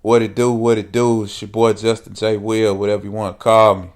What it do, what it do. It's your boy Justin J. Will, whatever you want to call me.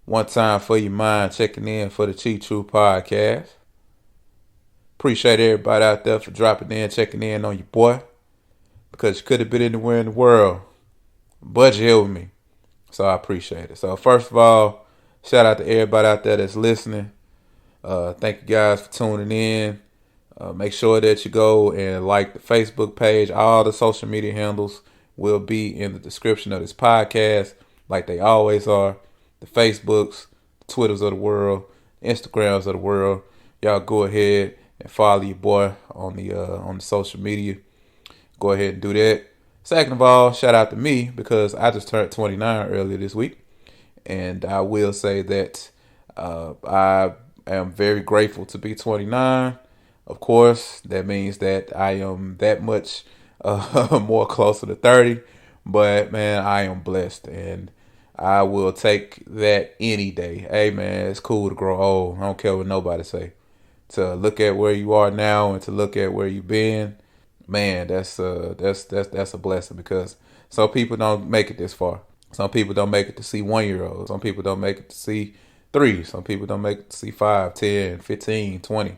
One time for your mind, checking in for the Cheat True podcast. Appreciate everybody out there for dropping in, checking in on your boy. Because you could have been anywhere in the world, but you're here with me. So I appreciate it. So first of all, shout out to everybody out there that's listening. Thank you guys for tuning in. Make sure that you go and like the Facebook page. All the social media handles will be in the description of this podcast, like they always are. The Facebooks, the Twitters of the world, Instagrams of the world. Y'all go ahead and follow your boy on the social media. Go ahead and do that. Second of all, shout out to me because I just turned 29 earlier this week, and I will say that I am very grateful to be 29. Of course, that means that I am that much more closer to 30. But, man, I am blessed, and I will take that any day. Hey, man, it's cool to grow old. I don't care what nobody say. To look at where you are now and to look at where you've been, man, that's a blessing because some people don't make it this far. Some people don't make it to see 1-year-olds. Some people don't make it to see 3. Some people don't make it to see 5, 10, 15, 20.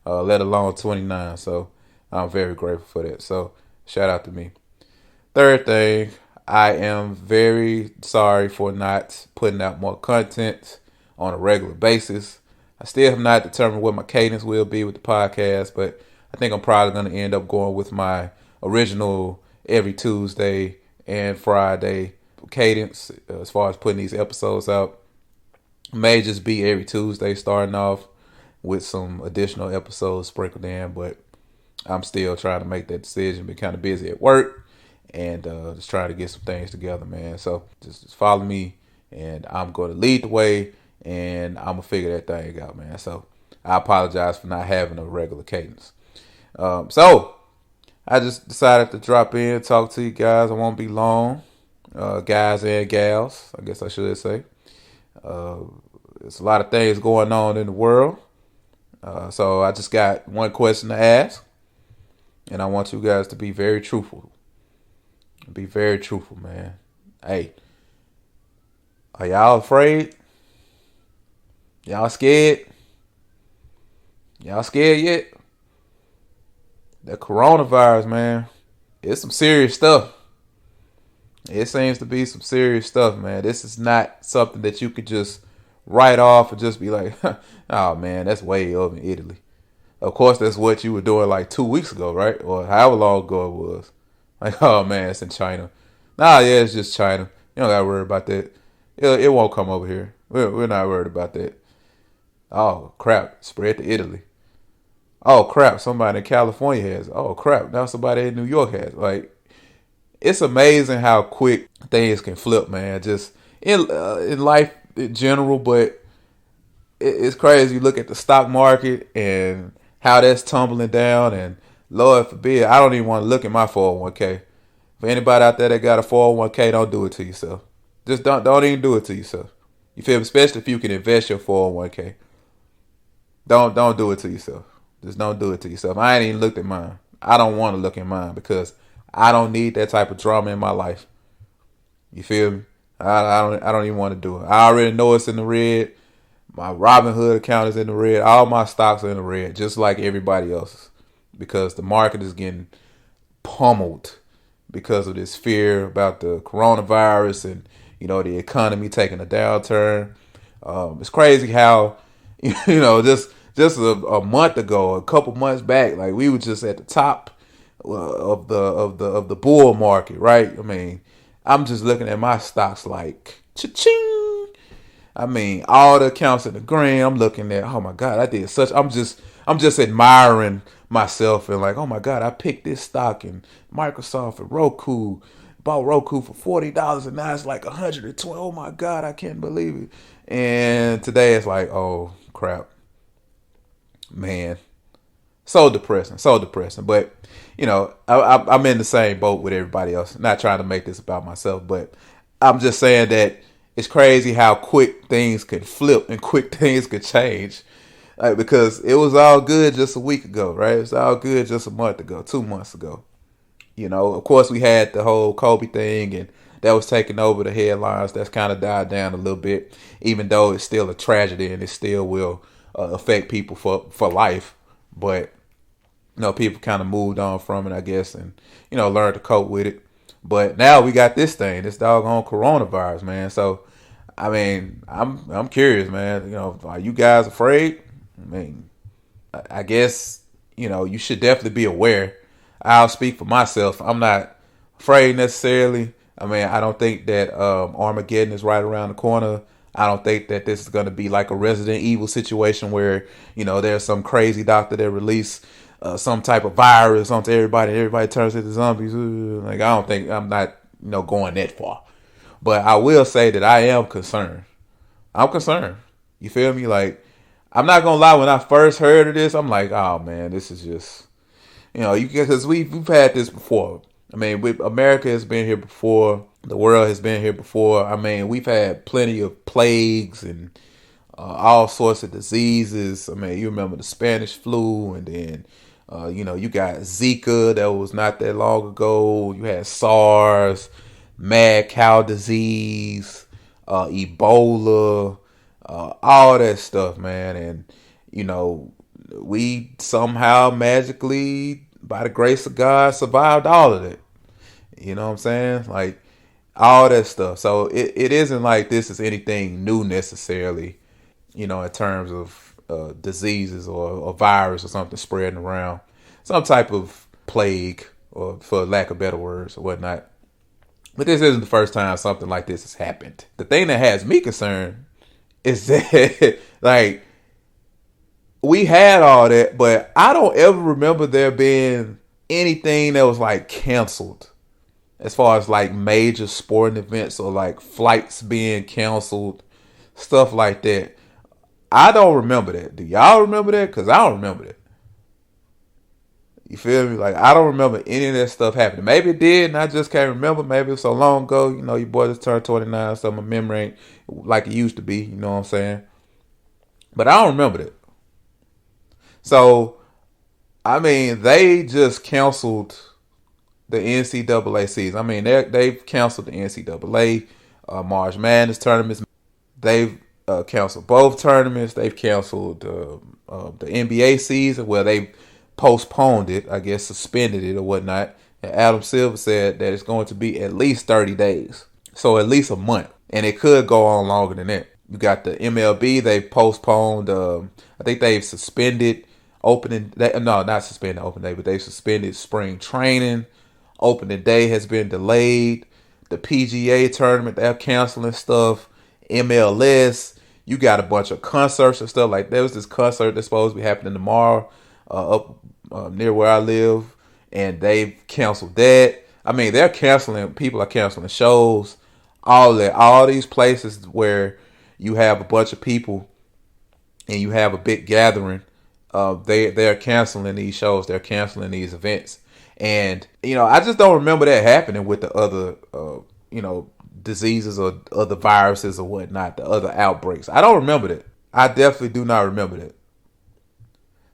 Let alone 29. So I'm very grateful for that. So shout out to me. Third thing, I am very sorry for not putting out more content on a regular basis. I still have not determined what my cadence will be with the podcast, but I think I'm probably going to end up going with my original every Tuesday and Friday cadence as far as putting these episodes out. May just be every Tuesday starting off with some additional episodes sprinkled in, but I'm still trying to make that decision. Been kind of busy at work and just trying to get some things together, man. So just follow me, and I'm going to lead the way, and I'm going to figure that thing out, man. So I apologize for not having a regular cadence. So I just decided to drop in, talk to you guys. I won't be long, guys and gals, I guess I should say. There's a lot of things going on in the world. So I just got one question to ask, and I want you guys to be very truthful. Be very truthful, man. Hey, are y'all afraid? Y'all scared? Y'all scared yet? The coronavirus, man, it's some serious stuff. It seems to be some serious stuff, man. This is not something that you could just write off and just be like, oh, man, that's way over in Italy. Of course, that's what you were doing like 2 weeks ago, right? Or however long ago it was. Like, oh, man, it's in China. Nah, yeah, it's just China. You don't got to worry about that. It won't come over here. We're not worried about that. Oh, crap. Spread to Italy. Oh, crap. Somebody in California has. Oh, crap. Now somebody in New York has. Like, it's amazing how quick things can flip, man. Just in life in general, but it's crazy. You look at the stock market and how that's tumbling down, and Lord forbid, I don't even want to look at my 401k. For anybody out there that got a 401k, don't do it to yourself. Just don't even do it to yourself. You feel me? Especially if you can invest your 401k. Don't do it to yourself. Just don't do it to yourself. I ain't even looked at mine. I don't want to look at mine because I don't need that type of drama in my life. You feel me? I don't even want to do it. I already know it's in the red. My Robinhood account is in the red. All my stocks are in the red, just like everybody else's, because the market is getting pummeled because of this fear about the coronavirus and the economy taking a downturn. It's crazy how just a month ago, a couple months back, like we were just at the top of the bull market, right? I mean, I'm just looking at my stocks like cha-ching. I mean, all the accounts in the green. I'm looking at, oh my God, I did such. I'm just admiring myself and like, oh my God, I picked this stock and Microsoft and Roku. Bought Roku for $40 and now it's like $120. Oh my God, I can't believe it. And today it's like, oh crap, man, so depressing. But I'm in the same boat with everybody else. Not trying to make this about myself, but I'm just saying that it's crazy how quick things can flip and quick things can change. Because it was all good just a week ago, right? It was all good just a month ago, 2 months ago. Of course, we had the whole Kobe thing, and that was taking over the headlines. That's kind of died down a little bit, even though it's still a tragedy and it still will affect people for life. But people kind of moved on from it, I guess, and learned to cope with it. But now we got this thing, this doggone coronavirus, man. So, I mean, I'm curious, man. Are you guys afraid? I mean, I guess you should definitely be aware. I'll speak for myself. I'm not afraid necessarily. I mean, I don't think that Armageddon is right around the corner. I don't think that this is going to be like a Resident Evil situation where there's some crazy doctor that released some type of virus onto everybody, and everybody turns into zombies. Like, I don't think, I'm not going that far. But I will say that I am concerned. I'm concerned. You feel me? Like, I'm not gonna lie. When I first heard of this, I'm like, oh man, this is just, because we've had this before. I mean, America has been here before. The world has been here before. I mean, we've had plenty of plagues and all sorts of diseases. I mean, you remember the Spanish flu, and then you got Zika that was not that long ago. You had SARS, mad cow disease, Ebola, all that stuff, man. And we somehow magically, by the grace of God, survived all of it. You know what I'm saying? Like, all that stuff. So it isn't like this is anything new necessarily, in terms of diseases or a virus or something spreading around. Some type of plague, or for lack of better words or whatnot. But this isn't the first time something like this has happened. The thing that has me concerned is that, like, we had all that, but I don't ever remember there being anything that was, like, canceled. As far as, like, major sporting events or, like, flights being canceled, stuff like that. I don't remember that. Do y'all remember that? Because I don't remember that. You feel me? Like, I don't remember any of that stuff happening. Maybe it did, and I just can't remember. Maybe it was so long ago. Your boy just turned 29, so my memory ain't like it used to be. You know what I'm saying? But I don't remember that. So, I mean, they just canceled the NCAA season. I mean, they've canceled the NCAA March Madness tournaments. They've canceled both tournaments. They've canceled the NBA season. Well, they postponed it, I guess, suspended it or whatnot. And Adam Silver said that it's going to be at least 30 days. So at least a month. And it could go on longer than that. You got the MLB. They postponed, I think they've suspended opening day. No, not suspended opening day, but they suspended spring training. Opening day has been delayed. The PGA tournament, they're canceling stuff. MLS, you got a bunch of concerts and stuff. Like, there was this concert that's supposed to be happening tomorrow up near where I live, and they've canceled that. I mean, people are canceling shows, all that. All these places where you have a bunch of people and you have a big gathering, they're canceling these shows. They're canceling these events. And, I just don't remember that happening with the other, diseases or other viruses or whatnot, the other outbreaks. I don't remember that. I definitely do not remember that.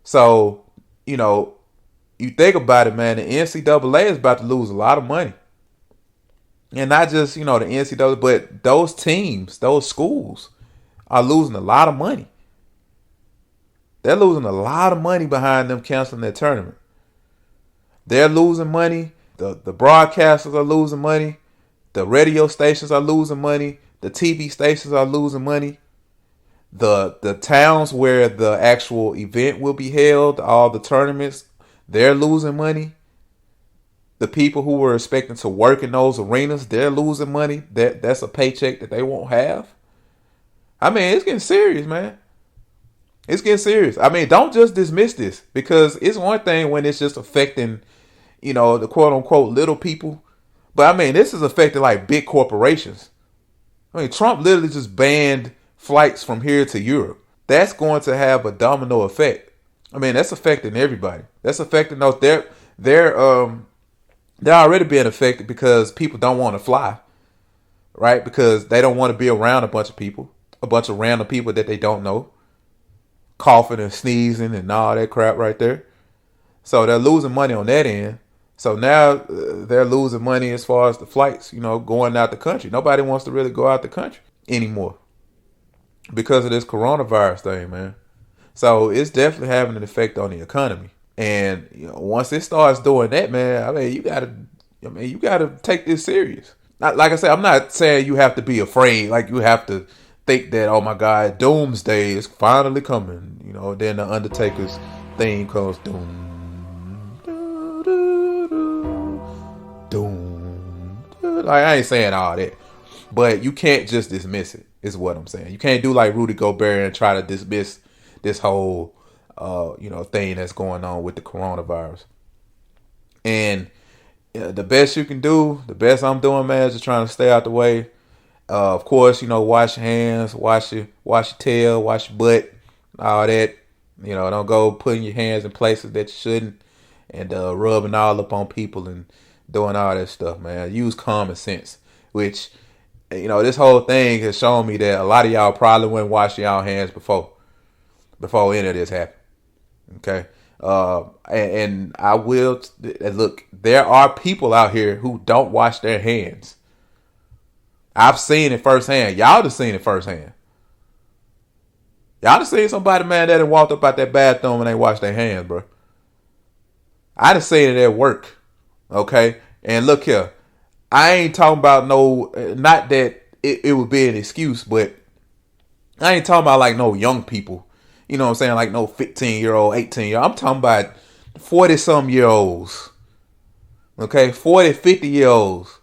So, you think about it, man, the NCAA is about to lose a lot of money. And not just, the NCAA, but those teams, those schools are losing a lot of money. They're losing a lot of money behind them canceling their tournament. They're losing money. The broadcasters are losing money. The radio stations are losing money. The TV stations are losing money. The towns where the actual event will be held, all the tournaments, they're losing money. The people who were expecting to work in those arenas, they're losing money. That's a paycheck that they won't have. I mean, it's getting serious, man. It's getting serious. I mean, don't just dismiss this, because it's one thing when it's just affecting, the quote unquote little people. But I mean, this is affecting like big corporations. I mean, Trump literally just banned flights from here to Europe. That's going to have a domino effect. I mean, that's affecting everybody. That's affecting those. They're already being affected because people don't want to fly, right? Because they don't want to be around a bunch of people, a bunch of random people that they don't know, coughing and sneezing and all that crap right there. So they're losing money on that end. So now they're losing money as far as the flights, going out the country. Nobody wants to really go out the country anymore because of this coronavirus thing, man. So it's definitely having an effect on the economy. And once it starts doing that, man, you gotta take this serious. Not, like I said, I'm not saying you have to be afraid. Like you have to think that, oh my God, doomsday is finally coming. Then the Undertaker's theme comes, doom, doo, doo, doo, doom, doo. Like I ain't saying all that, but you can't just dismiss it. Is what I'm saying. You can't do like Rudy Gobert and try to dismiss this whole, thing that's going on with the coronavirus. And the best you can do, the best I'm doing, man, is just trying to stay out the way. Of course, wash your hands, wash your tail, wash your butt, all that. Don't go putting your hands in places that you shouldn't, and rubbing all up on people and doing all that stuff, man. Use common sense, which, this whole thing has shown me that a lot of y'all probably wouldn't wash y'all hands before any of this happened. Okay. And I will look, there are people out here who don't wash their hands. I've seen it firsthand. Y'all have seen it firsthand. Y'all have seen somebody, man, that walked up out that bathroom and they washed their hands, bro. I done seen it at work. Okay. And look here, I ain't talking about not that it would be an excuse, but I ain't talking about like no young people. You know what I'm saying? Like no 15-year-old, 18-year-old. I'm talking about 40-some-year-olds. Okay? 40, 50-year-olds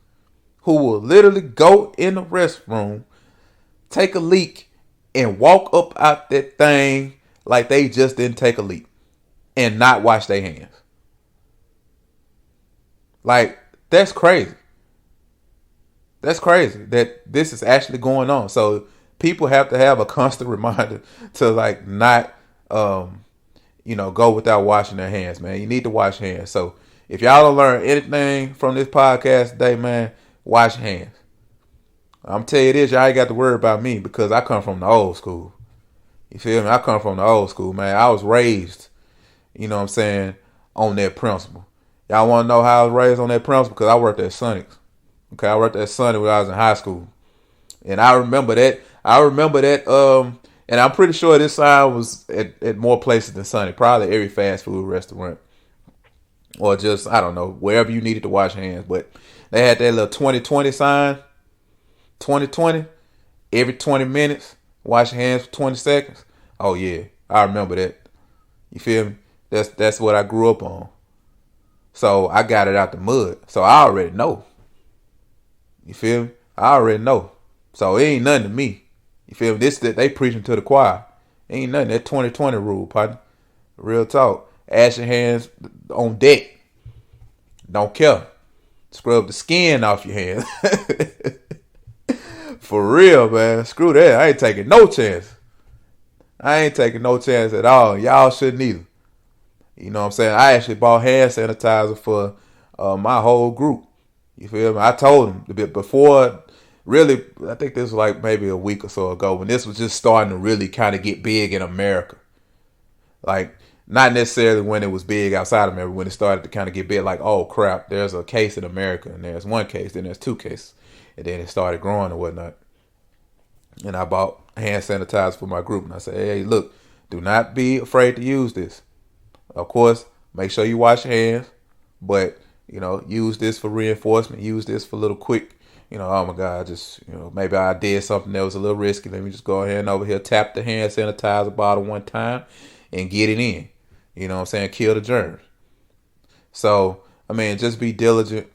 who will literally go in the restroom, take a leak, and walk up out that thing like they just didn't take a leak and not wash their hands. Like, that's crazy. That's crazy that this is actually going on. So people have to have a constant reminder to like not, go without washing their hands, man. You need to wash hands. So if y'all don't learn anything from this podcast today, man, wash your hands. I'm tell you this, y'all ain't got to worry about me because I come from the old school. You feel me? I come from the old school, man. I was raised, on that principle. Y'all want to know how I was raised on that principle? Because I worked at Sonics. Okay, I worked at Sonic when I was in high school. And I remember that. And I'm pretty sure this sign was at more places than Sonic. Probably every fast food restaurant. Or just, I don't know, wherever you needed to wash hands. But they had that little 2020 sign. 2020. Every 20 minutes, wash your hands for 20 seconds. Oh, yeah. I remember that. You feel me? That's what I grew up on. So I got it out the mud. So I already know. You feel me? I already know. So it ain't nothing to me. You feel me? This that they preaching to the choir. Ain't nothing. That 2020 rule, partner. Real talk. Ash your hands on deck. Don't care. Scrub the skin off your hands. For real, man. Screw that. I ain't taking no chance. I ain't taking no chance at all. Y'all shouldn't either. You know what I'm saying? I actually bought hand sanitizer for my whole group. You feel me? I told them a bit before, really, I think this was like maybe a week or so ago when this was just starting to really kind of get big in America. Like, not necessarily when it was big outside America, when it started to kind of get big, like, oh crap, there's a case in America, and there's one case, then there's two cases, and then it started growing and whatnot. And I bought hand sanitizer for my group, and I said, hey, look, do not be afraid to use this. Of course, make sure you wash your hands, but, use this for reinforcement, use this for a little quick, oh my God, just, maybe I did something that was a little risky. Let me just go ahead and over here, tap the hand sanitizer bottle one time and get it in. You know what I'm saying? Kill the germs. So, just be diligent.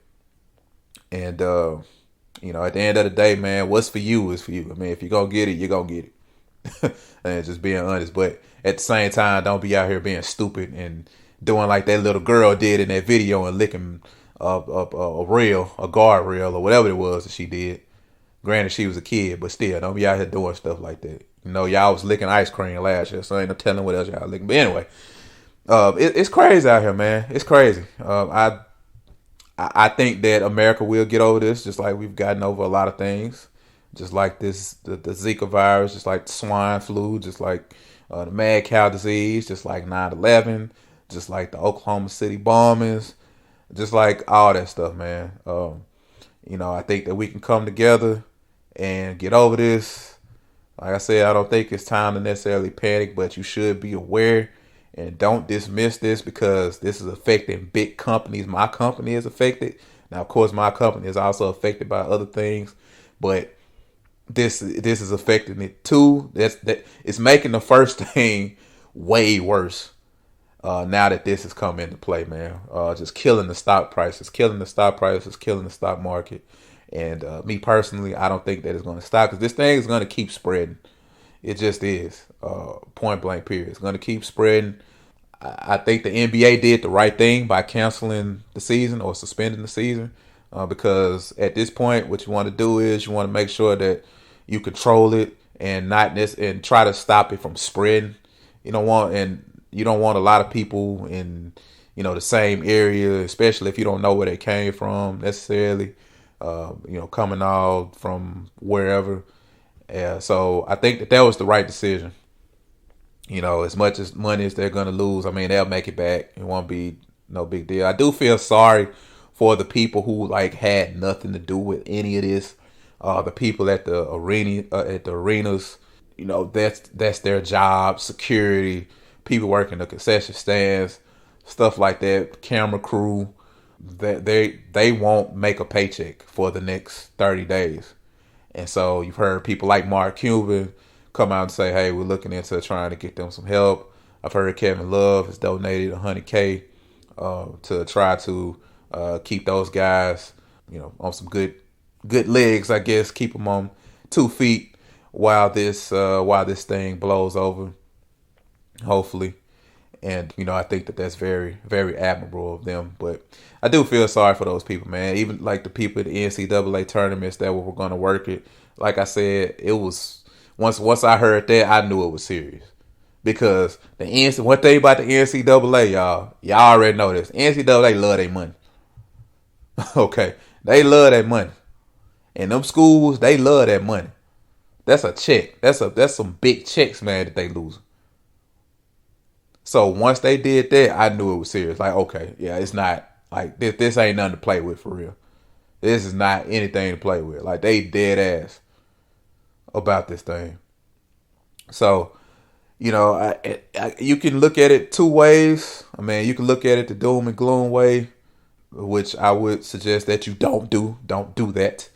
And, at the end of the day, man, what's for you is for you. If you're going to get it, you're going to get it. And just being honest. But at the same time, don't be out here being stupid and doing like that little girl did in that video and licking a rail, a guard rail, or whatever it was that she did. Granted, she was a kid, but still, don't be out here doing stuff like that. Y'all was licking ice cream last year, so ain't no telling what else y'all licking. But anyway, it's crazy out here, man. It's crazy. I think that America will get over this, just like we've gotten over a lot of things. Just like the Zika virus, just like the swine flu, just like the mad cow disease, just like 9/11, just like the Oklahoma City bombings, just like all that stuff, man. I think that we can come together and get over this. Like I said, I don't think it's time to necessarily panic, but you should be aware and don't dismiss this because this is affecting big companies. My company is affected. Now, of course, my company is also affected by other things, but this is affecting it too. That it's making the first thing way worse. Now that this has come into play, man, just killing the stock prices, killing the stock prices, killing the stock market. And me personally, I don't think that it's going to stop because this thing is going to keep spreading. It just is. Point blank, period. It's going to keep spreading. I think the NBA did the right thing by canceling the season or suspending the season because at this point, what you want to do is you want to make sure that you control it and not this and try to stop it from spreading. You don't want a lot of people in the same area, especially if you don't know where they came from necessarily. Coming all from wherever. Yeah, so I think that was the right decision. As much as money as they're gonna lose, I mean they'll make it back. It won't be no big deal. I do feel sorry for the people who like had nothing to do with any of this. The people at the arenas, that's their job. Security, people working the concession stands, stuff like that. Camera crew, that they won't make a paycheck for the next 30 days. And so you've heard people like Mark Cuban come out and say, hey, we're looking into trying to get them some help. I've heard Kevin Love has donated $100K to try to keep those guys, on some good legs, I guess, keep them on 2 feet while this thing blows over, hopefully. And, I think that that's very, very admirable of them. But I do feel sorry for those people, man. Even like the people at the NCAA tournaments that were going to work it. Like I said, it was once I heard that, I knew it was serious. Because one thing about the NCAA, y'all already know this. NCAA love their money. Okay. They love that money. And them schools, they love that money. That's a check. That's some big checks, man, that they lose. So once they did that, I knew it was serious. Like, okay, yeah, it's not like this ain't nothing to play with for real. This is not anything to play with. Like they dead ass about this thing. So, you can look at it 2 ways. I mean, you can look at it the doom and gloom way, which I would suggest that you don't do. Don't do that.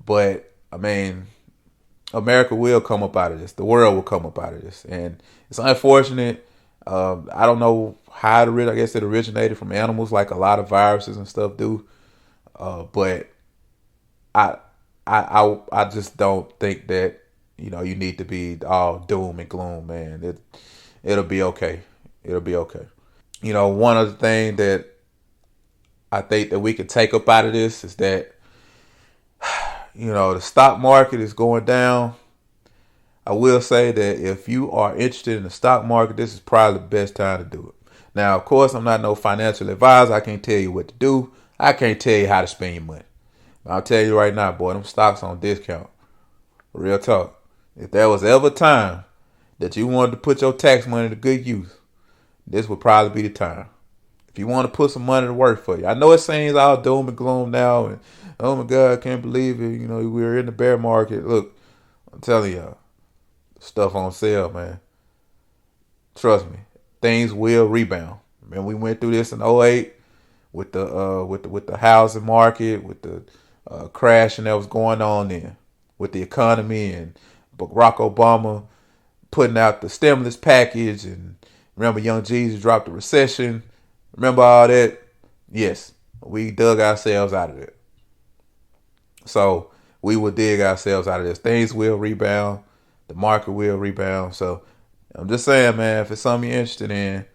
But I mean, America will come up out of this. The world will come up out of this, and it's unfortunate. I don't know how I guess it originated from animals, like a lot of viruses and stuff do. But I just don't think that you need to be all doom and gloom, man. It'll be okay. It'll be okay. One other thing that I think that we could take up out of this is that the stock market is going down. I will say that if you are interested in the stock market, this is probably the best time to do it. Now, of course, I'm not no financial advisor. I can't tell you what to do. I can't tell you how to spend your money. But I'll tell you right now, boy, them stocks on discount. Real talk. If there was ever a time that you wanted to put your tax money to good use, this would probably be the time. If you want to put some money to work for you. I know it seems all doom and gloom now, and oh my God, I can't believe it. We're in the bear market. Look, I'm telling y'all. Stuff on sale, man. Trust me, things will rebound. Man, we went through this in '08 with the housing market, with the crashing that was going on then, with the economy and Barack Obama putting out the stimulus package, and remember Young Jeezy dropped the recession. Remember all that? Yes, we dug ourselves out of it. So we will dig ourselves out of this. Things will rebound. The market will rebound. So I'm just saying, man, if it's something you're interested in,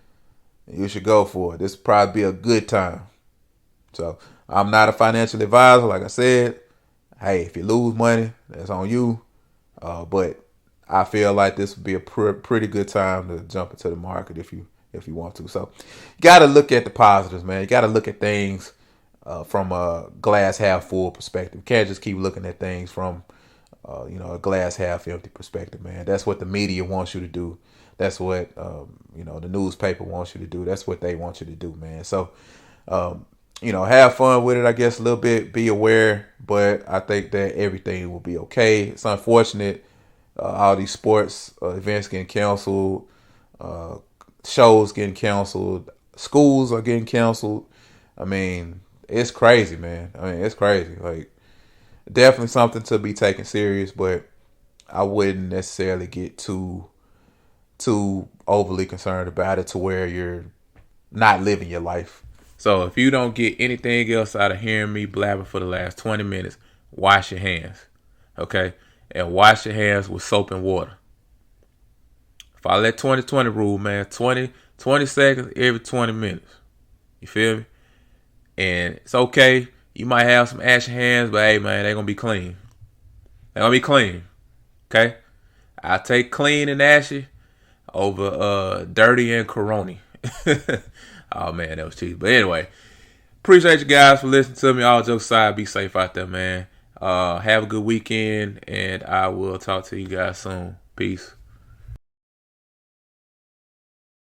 you should go for it. This will probably be a good time. So I'm not a financial advisor. Like I said, hey, if you lose money, that's on you. But I feel like this would be a pretty good time to jump into the market if you want to. So you got to look at the positives, man. You got to look at things from a glass half full perspective. You can't just keep looking at things from a glass half empty perspective, man. That's what the media wants you to do. That's what the newspaper wants you to do. That's what they want you to do, man. So have fun with it, I guess, a little bit, be aware, but I think that everything will be okay. It's unfortunate, all these sports events getting canceled, uh, shows getting canceled, schools are getting canceled. I mean, it's crazy, man. I mean, it's crazy. Like, definitely something to be taken serious, but I wouldn't necessarily get too overly concerned about it to where you're not living your life. So if you don't get anything else out of hearing me blabbing for the last 20 minutes, wash your hands. Okay? And wash your hands with soap and water. Follow that 20-20 rule, man. 20 seconds every 20 minutes. You feel me? And it's okay. You might have some ashy hands, but hey, man, they're going to be clean. They're going to be clean. Okay? I take clean and ashy over dirty and corona. Oh, man, that was cheap. But anyway, appreciate you guys for listening to me. All jokes aside, be safe out there, man. Have a good weekend, and I will talk to you guys soon. Peace.